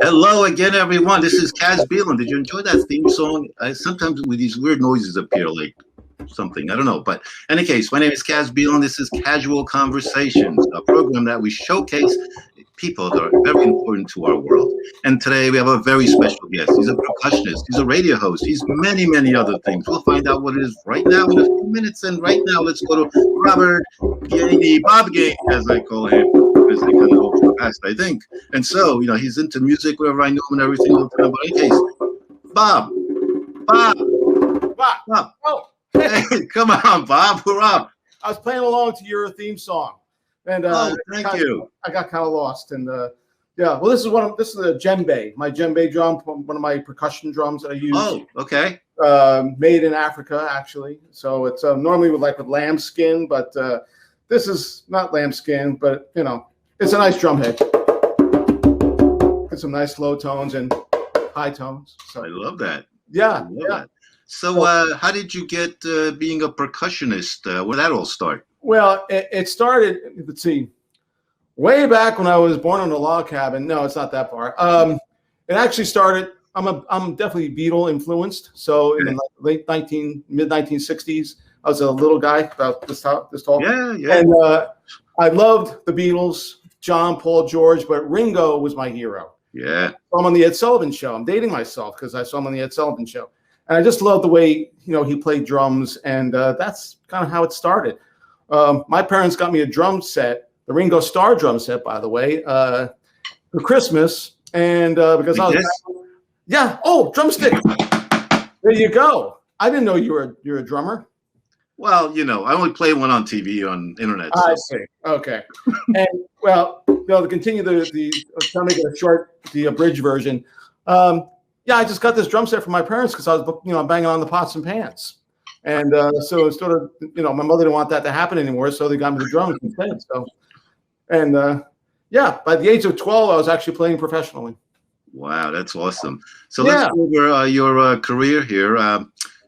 Hello again, everyone. This is Cazual. Did you enjoy that theme song? Sometimes with these weird noises appear, like something. I don't know. But in any case, my name is Cazual. This is Casual Conversations, a program that we showcase people that are very important to our world. And today we have a very special guest. He's a percussionist. He's a radio host. He's many, many other things. We'll find out what it is right now in a few minutes. And right now, let's go to Robert Gainey, Bob Gainey, as I call him. As they kind of hope for the past, I think. And so, you know, he's into music, wherever I know him and everything. But in any case, Bob. Oh, Hey, come on, Bob. We're up. I was playing along to your theme song, and thank you. I got kind of lost, and yeah. Well, this is a djembe, my djembe drum, one of my percussion drums that I use. Oh, okay. Made in Africa, actually. So it's normally with lambskin, but this is not lambskin, but you know, it's a nice drum head. Got some nice low tones and high tones. So I love that. Yeah, That. So, how did you get being a percussionist? Where did that all start? Well, it started, let's see, way back when I was born in a log cabin. No, it's not that far. It actually started, I'm definitely Beatle influenced. So in the mid 1960s, I was a little guy about this tall. Yeah. And I loved the Beatles, John, Paul, George, but Ringo was my hero. Yeah. I'm on the Ed Sullivan Show. I'm dating myself because I saw him on the Ed Sullivan Show. And I just loved the way, you know, he played drums. And that's kind of how it started. My parents got me a drum set, the Ringo Starr drum set, by the way, for Christmas. And because I was, drumstick. There you go. I didn't know you're a drummer. Well, you know, I only play one on TV on internet. So. I see. Okay. And well, you know, to continue trying to make it a short, the abridged version. Yeah, I just got this drum set from my parents because I was, you know, banging on the pots and pans. And so it's sort of, you know, my mother didn't want that to happen anymore. So they got me the drums instead. So, and yeah, by the age of 12, I was actually playing professionally. Wow, that's awesome. So let's go over your career here.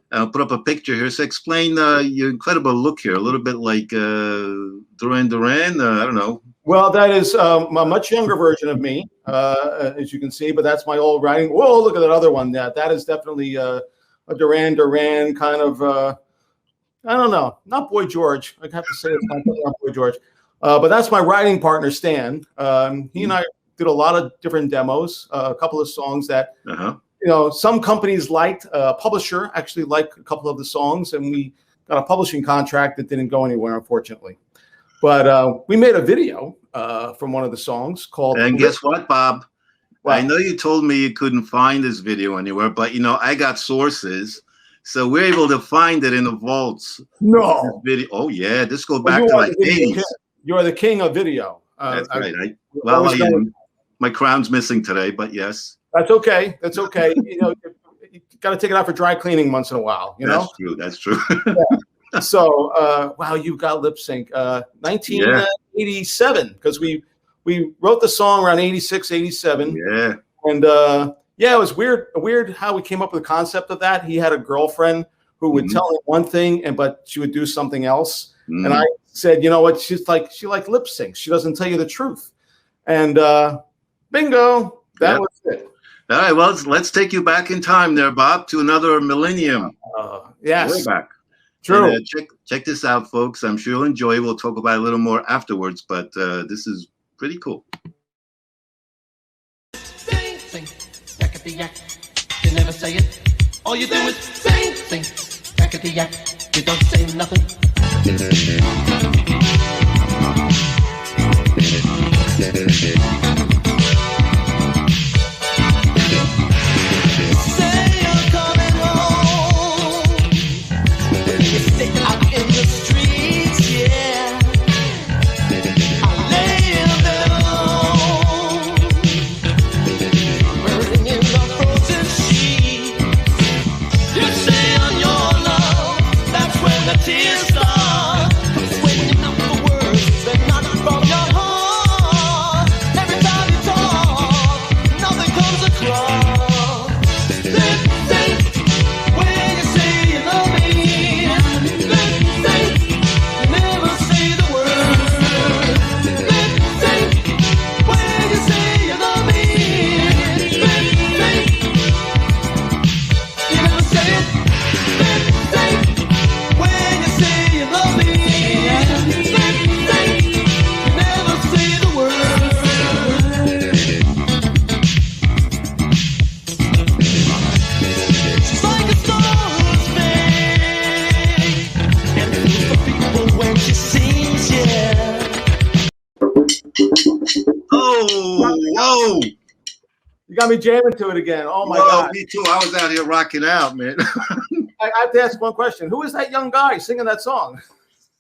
I'll put up a picture here. So explain your incredible look here, a little bit like Duran Duran. I don't know. Well, that is a much younger version of me, as you can see. But that's my old writing. Whoa, look at that other one. That is definitely a Duran Duran kind of. I don't know, not Boy George. I have to say it's not Boy George. But that's my writing partner, Stan. He and I did a lot of different demos, a couple of songs that. You know, some companies liked, publisher actually liked a couple of the songs, and we got a publishing contract that didn't go anywhere, unfortunately. But we made a video from one of the songs called. And guess what, Bob? Well, I know you told me you couldn't find this video anywhere, but you know, I got sources, so we're able to find it in the vaults. No video. Oh yeah, this goes back to like 80s. You're the king of video. That's right. My crown's missing today, but yes. That's okay. That's okay. You know, you got to take it out for dry cleaning once in a while. You know. That's true. Yeah. So, wow, you've got lip sync. 1987, because we wrote the song around 86, 87. Yeah. And yeah, it was weird how we came up with the concept of that. He had a girlfriend who would tell him one thing, but she would do something else. And I said, you know what? She like lip sync. She doesn't tell you the truth. And bingo, that was it. All right, well, let's take you back in time there, Bob, to another millennium. Yes. Way back. True. And, check this out, folks. I'm sure you'll enjoy it. We'll talk about it a little more afterwards, but this is pretty cool. Sing, sing, yakety yak. You never say it. All you do is sing, sing, yakety yak. You don't say nothing. Tears start when you know the words, they're not from your heart. Every got me jamming to it again. Oh my Whoa, God. me too. I was out here rocking out, man. I have to ask one question. Who is that young guy singing that song?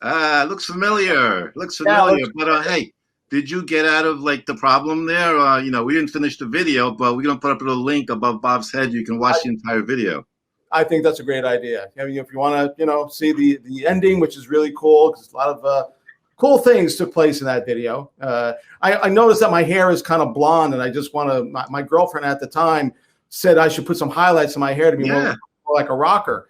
Looks familiar. Looks familiar. But hey, did you get out of like the problem there? We didn't finish the video, but we're gonna put up a little link above Bob's head. You can watch the entire video. I think that's a great idea. I mean, if you want to, see the ending, which is really cool, because a lot of cool things took place in that video. I noticed that my hair is kind of blonde, and I just want to. My girlfriend at the time said I should put some highlights in my hair to be more like a rocker.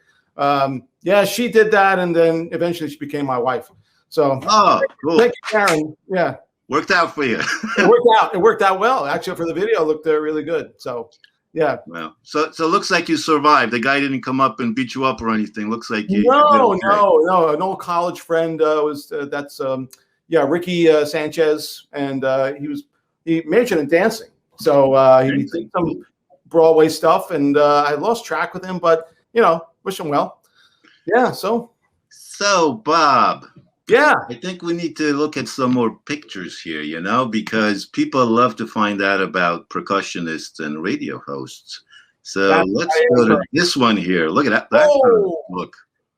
Yeah, she did that, and then eventually she became my wife. So, cool. Thank you, Karen. Yeah, worked out for you. It worked out well. Actually, for the video, it looked really good. So. Yeah. Well, so it looks like you survived. The guy didn't come up and beat you up or anything. Looks like you. No. An old college friend Ricky Sanchez, and he majored in dancing. So he did some Broadway stuff, and I lost track with him, but wish him well. Yeah. So Bob. Yeah. I think we need to look at some more pictures here, because people love to find out about percussionists and radio hosts. So let's go to this one here. Look at that. Look.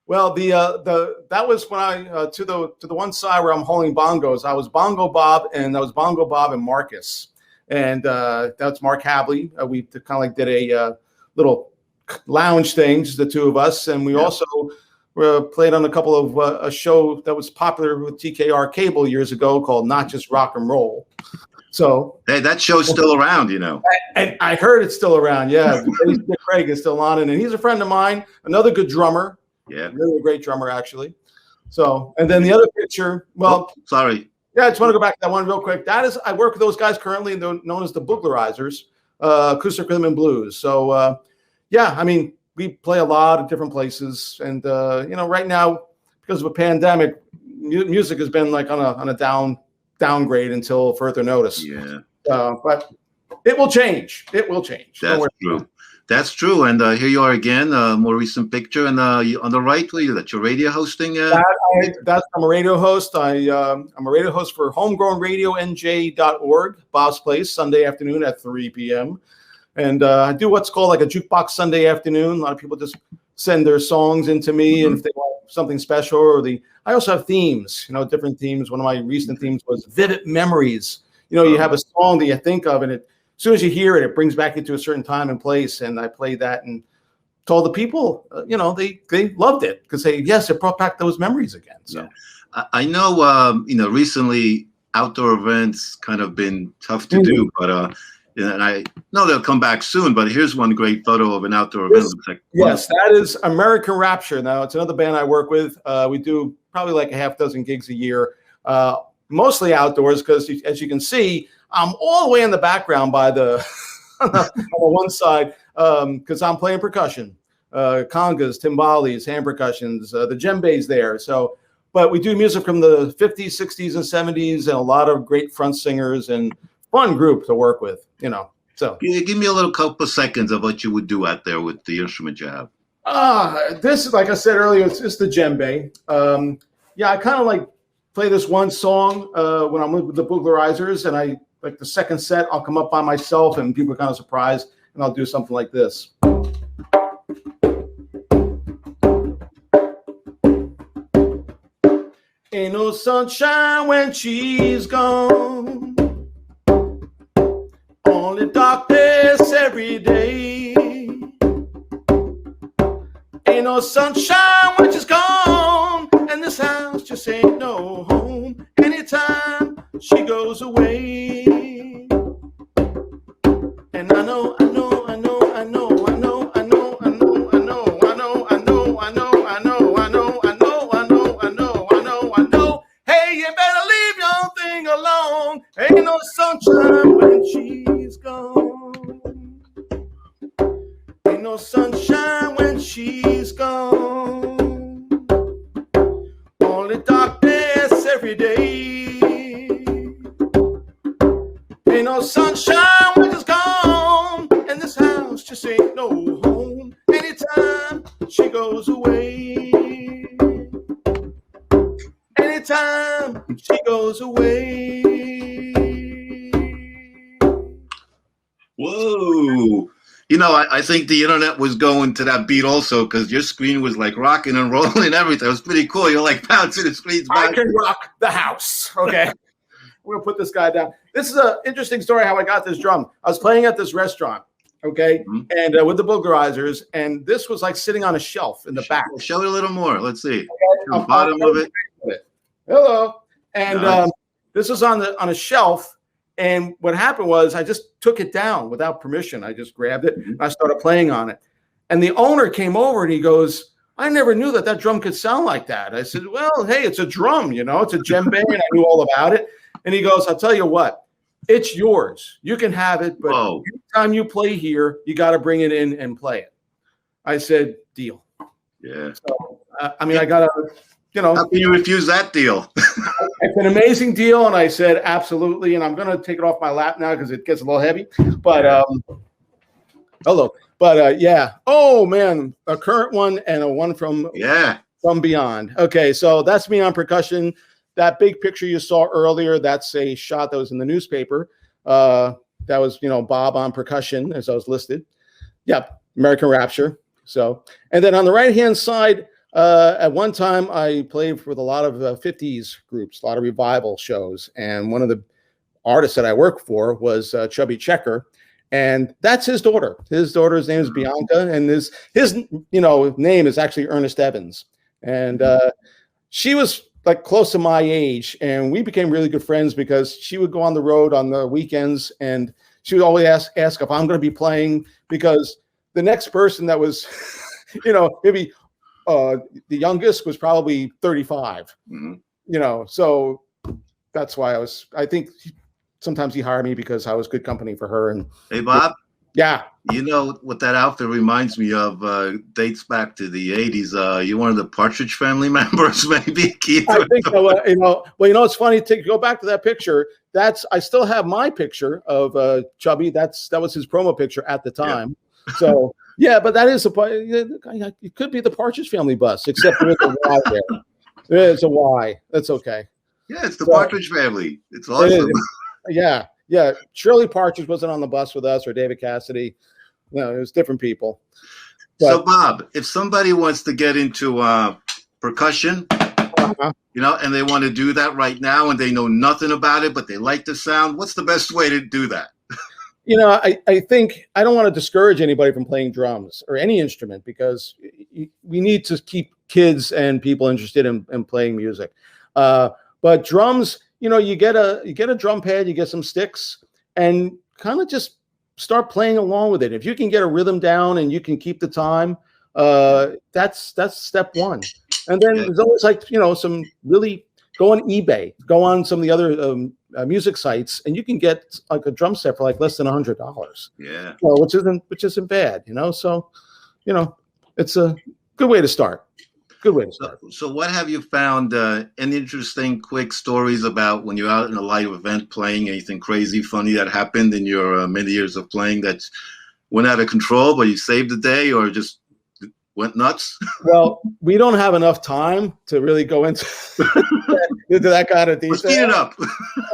Well, that was when I to the one side where I'm holding bongos. I was Bongo Bob, and that was Bongo Bob and Marcus, and that's Mark Habley. We kind of like did a little lounge thing, just the two of us, and we also. Played on a couple of a show that was popular with TKR cable years ago called Not Just Rock and Roll. So hey, that show's still around, And I heard it's still around. Yeah, Craig is still on it, and he's a friend of mine. Another good drummer. Yeah, really a great drummer actually. So, and then the other picture. Well, sorry. Yeah, I just want to go back to that one real quick. That is, I work with those guys currently, known as the Booglerizers, acoustic rhythm and blues. So, yeah, I mean. We play a lot of different places, and right now because of a pandemic, music has been like on a downgrade until further notice. Yeah, but it will change. It will change. That's true. That's true. And here you are again, more recent picture, and on the right, that's your radio hosting. I'm a radio host. I'm a radio host for homegrownradionj.org, Bob's Place, Sunday afternoon at 3 p.m. And I do what's called like a jukebox Sunday afternoon. A lot of people just send their songs into me, and if they want something special, I also have themes, different themes. One of my recent themes was vivid memories. You have a song that you think of, and as soon as you hear it, it brings back you to a certain time and place. And I played that and told the people, they loved it because it brought back those memories again. So I know, recently outdoor events kind of been tough to do, but. And I know they'll come back soon, but here's one great photo of an outdoor event. Yes, that is American Rapture. Now, it's another band I work with. We do probably like a half dozen gigs a year, mostly outdoors, because as you can see, I'm all the way in the background by the on the one side because I'm playing percussion, congas, timbales, hand percussions, the djembe's there. So, but we do music from the 50s, 60s, and 70s, and a lot of great front singers and fun group to work with, So give me a little couple of seconds of what you would do out there with the instrument you have. This is, like I said earlier, it's the djembe. I kind of like play this one song when I'm with the Booglerizers, and I like the second set, I'll come up by myself, and people are kind of surprised, and I'll do something like this. Ain't no sunshine when she's gone. Only darkness every day. Ain't no sunshine when she's gone, and this house just ain't no home anytime she goes away. And I know. Hey, you better leave your thing alone. Ain't no sunshine when she's gone. Ain't no sunshine when she's gone. Only darkness every day. Ain't no sunshine when it's gone, and this house just ain't no home anytime she goes away. Anytime she goes away. Whoa. You know, I think the internet was going to that beat also because your screen was like rocking and rolling and everything. It was pretty cool. You're like bouncing the screens back. I can rock the house. Okay. We're going to put this guy down. This is an interesting story how I got this drum. I was playing at this restaurant, okay, and with the Booglerizers, and this was like sitting on a shelf in the back. Show it a little more. Let's see. Okay. The bottom of it. Hello. And Nice. this was on a shelf. And what happened was I just took it down without permission. I just grabbed it and I started playing on it. And the owner came over and he goes, I never knew that that drum could sound like that. I said, well, hey, it's a drum, you know, it's a djembe, and I knew all about it. And he goes, I'll tell you what, it's yours. You can have it, but anytime you play here, you got to bring it in and play it. I said, deal. Yeah. So, I mean, I got to, you know. How can you refuse that deal? It's an amazing deal. And I said, absolutely. And I'm going to take it off my lap now because it gets a little heavy. But hello. But yeah. Oh, man. A current one and a one from beyond. Okay. So that's me on percussion. That big picture you saw earlier, that's a shot that was in the newspaper. That was, you know, Bob on percussion as I was listed. Yep. American Rapture. So, and then on the right-hand side, at one time, I played with a lot of 50s groups, a lot of revival shows. And one of the artists that I worked for was Chubby Checker. And that's his daughter. His daughter's name is Bianca. And his you know, name is actually Ernest Evans. And she was like close to my age. And we became really good friends because she would go on the road on the weekends. And she would always ask if I'm going to be playing, because the next person that was, you know, maybe the youngest was probably 35, you know, so that's why I think sometimes he hired me because I was good company for her. And hey, Bob. Yeah. You know what that outfit reminds me of? Dates back to the 80s. You're one of the Partridge Family members, maybe, Keith? I think so. You know, it's funny to go back to that picture. I still have my picture of Chubby. That was his promo picture at the time. Yeah. So yeah, but that is it could be the Partridge Family bus, except there is a Y there. There is a Y. That's okay. Yeah, it's the Partridge Family. It's awesome. Yeah. Yeah. Shirley Partridge wasn't on the bus with us, or David Cassidy. No, it was different people. But, so Bob, if somebody wants to get into percussion, you know, and they want to do that right now and they know nothing about it, but they like the sound, what's the best way to do that? You know, I think I don't want to discourage anybody from playing drums or any instrument, because we need to keep kids and people interested in playing music. But drums, you know, you get a drum pad, you get some sticks, and kind of just start playing along with it. If you can get a rhythm down and you can keep the time, that's step one. And then there's always, like, you know, some really, go on eBay, go on some of the other music sites, and you can get like a drum set for like less than $100. Yeah. Well, which isn't bad, you know. So, you know, it's a good way to start. Good way to start. So what have you found? Any interesting, quick stories about when you're out in a live event playing? Anything crazy, funny that happened in your many years of playing that went out of control, but you saved the day, or just went nuts? Well, we don't have enough time to really go into that kind of detail. Let's speed it up.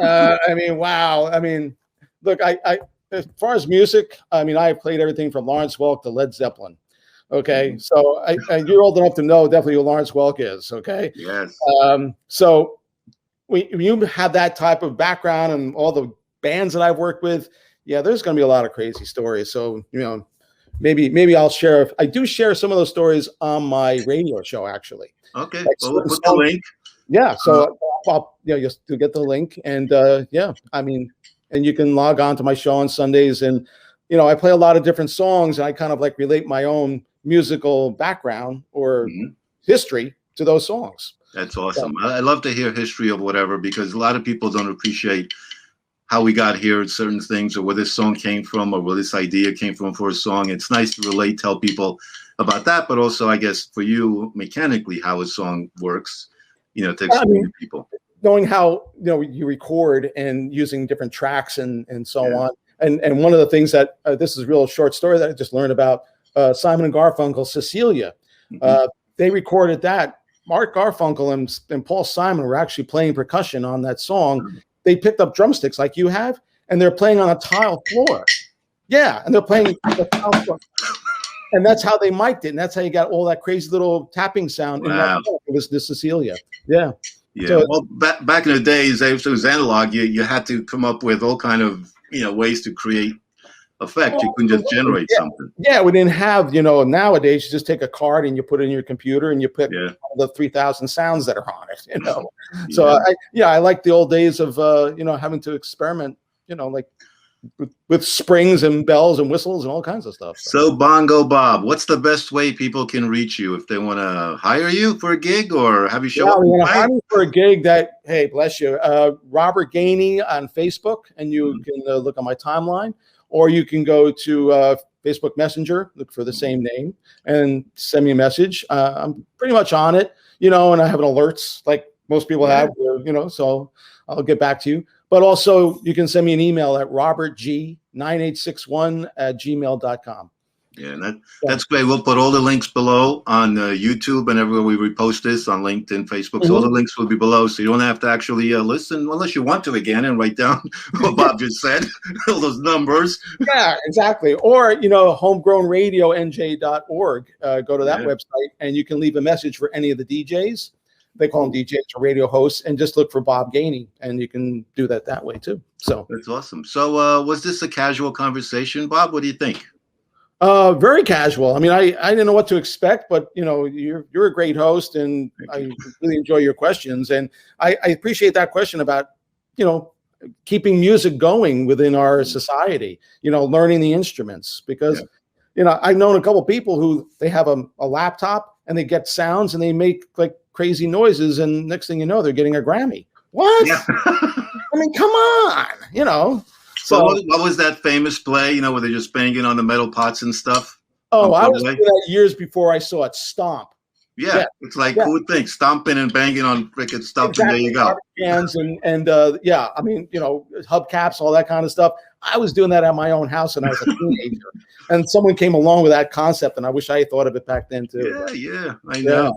I mean, wow. I mean, look, I as far as music, I mean, I played everything from Lawrence Welk to Led Zeppelin. Okay, so you're old enough to know definitely who Lawrence Welk is. Okay. Yes. So when you have that type of background and all the bands that I've worked with, yeah, there's going to be a lot of crazy stories. So, you know, maybe I'll share. I do share some of those stories on my radio show, actually. Okay. Like, well, we'll put the link. Yeah. So I'll, you know, just to get the link, and yeah, I mean, and you can log on to my show on Sundays, and you know, I play a lot of different songs, and I kind of like relate my own musical background or history to those songs. That's awesome. So, I love to hear history of whatever, because a lot of people don't appreciate how we got here at certain things, or where this song came from, or where this idea came from for a song. It's nice to relate, tell people about that, but also, I guess, for you, mechanically, how a song works, you know, to explain to people. Knowing how, you know, you record and using different tracks and so on. And one of the things that, this is a real short story that I just learned about, Simon and Garfunkel, Cecilia. They recorded that. Mark Garfunkel and Paul Simon were actually playing percussion on that song. They picked up drumsticks like you have, and they're playing on a tile floor. Yeah, and they're playing the sound from, and that's how they mic'd it, and that's how you got all that crazy little tapping sound. Wow. In that it was the Cecilia. Yeah. Yeah. So, Well, back in the days, if it was analog, you had to come up with all kind of ways to create effect. You couldn't just generate something. Yeah, we didn't have, nowadays you just take a card and you put it in your computer and you pick all the 3,000 sounds that are on it, So I like the old days of having to experiment, like with springs and bells and whistles and all kinds of stuff. So Bongo Bob, what's the best way people can reach you if they want to hire you for a gig or have you show up? They want to hire me for a gig. Hey, bless you, Robert Gainey on Facebook, and you can look on my timeline. Or you can go to Facebook Messenger, look for the same name, and send me a message. I'm pretty much on it, and I have an alerts like most people have, so I'll get back to you. But also, you can send me an email at robertg9861@gmail.com. Yeah, and that's great. We'll put all the links below on YouTube and everywhere we repost this on LinkedIn, Facebook. So all the links will be below, so you don't have to actually listen unless you want to again and write down what Bob just said, all those numbers. Yeah, exactly. Or, homegrownradionj.org. Go to that website and you can leave a message for any of the DJs. They call them DJs or radio hosts, and just look for Bob Gainey, and you can do that way too. So that's awesome. So was this a casual conversation, Bob? What do you think? Very casual. I mean, I didn't know what to expect, but you're a great host, and I really enjoy your questions. And I appreciate that question about, keeping music going within our society, learning the instruments, because, I've known a couple of people who they have a laptop and they get sounds and they make like crazy noises. And next thing you know, they're getting a Grammy. What? Yeah. I mean, come on, So what was that famous play, where they're just banging on the metal pots and stuff? Oh, I was doing that years before I saw it. Stomp. Yeah. It's like, who would think? Stomping and banging on frickin' stuff, exactly. And there you go. Hands and I mean, hubcaps, all that kind of stuff. I was doing that at my own house when I was a teenager. And someone came along with that concept, and I wish I had thought of it back then, too. Yeah, I know. Yeah.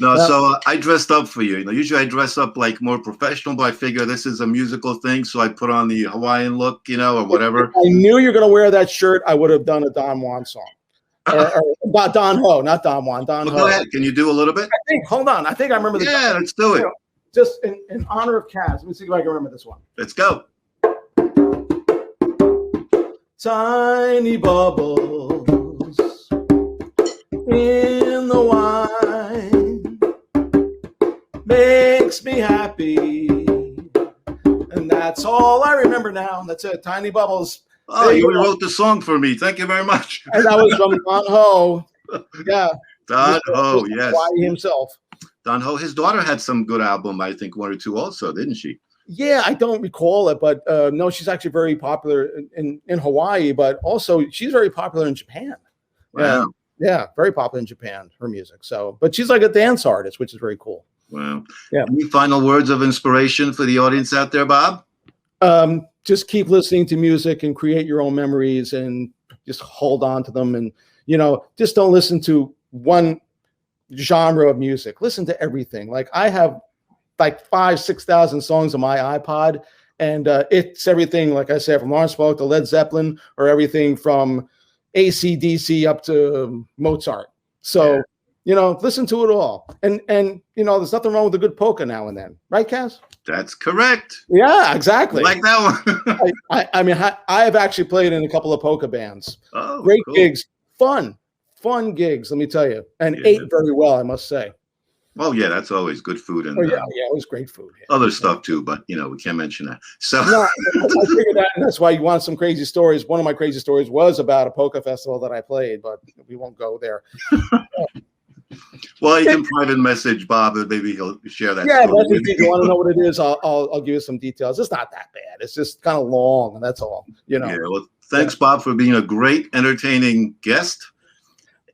No, so I dressed up for you. Usually I dress up like more professional, but I figure this is a musical thing, so I put on the Hawaiian look, or whatever. If I knew you're going to wear that shirt, I would have done a Don Juan song. Or Don Ho, not Don Juan. Don Ho. Go ahead. Can you do a little bit? Hold on. I think I remember the. Yeah, let's do it. Just in honor of Kaz. Let me see if I can remember this one. Let's go. Tiny bubbles in the wine makes me happy, and that's all I remember now. That's it. Tiny bubbles. Oh, you wrote the song for me. Thank you very much. And that was from Don Ho. Yeah. Don Ho, yes. Hawaii himself. Don Ho. His daughter had some good album, I think, one or two also, didn't she? Yeah, I don't recall it, but no, she's actually very popular in Hawaii, but also she's very popular in Japan. Wow. Yeah, very popular in Japan, her music. So, but she's like a dance artist, which is very cool. Wow. Yeah. Any final words of inspiration for the audience out there, Bob? Just keep listening to music and create your own memories and just hold on to them. And, just don't listen to one genre of music. Listen to everything. Like I have like 5,000-6,000 songs on my iPod, and it's everything, like I said, from Lawrence Welk to Led Zeppelin, or everything from AC/DC up to Mozart. So, listen to it all. And there's nothing wrong with a good polka now and then. Right, Kaz? That's correct. Yeah, exactly. Like that one. I mean, I have actually played in a couple of polka bands. Oh, great cool. gigs. Fun gigs, let me tell you. And ate very well, I must say. Oh, yeah, that's always good food. And it was great food. Yeah. Other stuff, too, but, we can't mention that. So no, I figured that, and that's why you want some crazy stories. One of my crazy stories was about a polka festival that I played, but we won't go there. Well, you can private message Bob, and maybe he'll share that. Yeah, but if you want to know what it is, I'll give you some details. It's not that bad. It's just kind of long, and that's all. Yeah, well, thanks, Bob, for being a great, entertaining guest.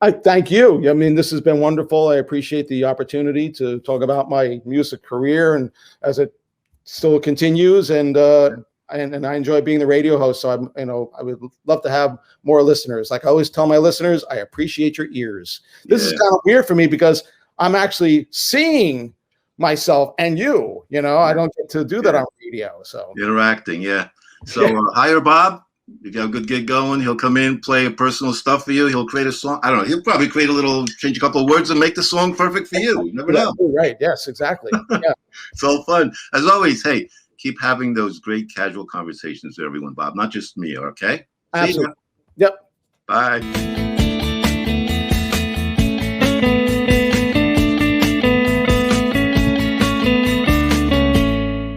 I thank you. I mean, this has been wonderful. I appreciate the opportunity to talk about my music career and as it still continues. And I enjoy being the radio host. So I would love to have more listeners. Like I always tell my listeners, I appreciate your ears. This is kind of weird for me because I'm actually seeing myself and you. I don't get to do that on radio. So interacting, yeah. So hire Bob. You got a good gig going. He'll come in, play a personal stuff for you. He'll create a song. I don't know. He'll probably create a little, change a couple of words and make the song perfect for you. You never know. Right. Yes, exactly. Yeah. It's all fun. As always, hey, keep having those great casual conversations with everyone, Bob. Not just me, okay? See ya. Absolutely. Yep. Bye.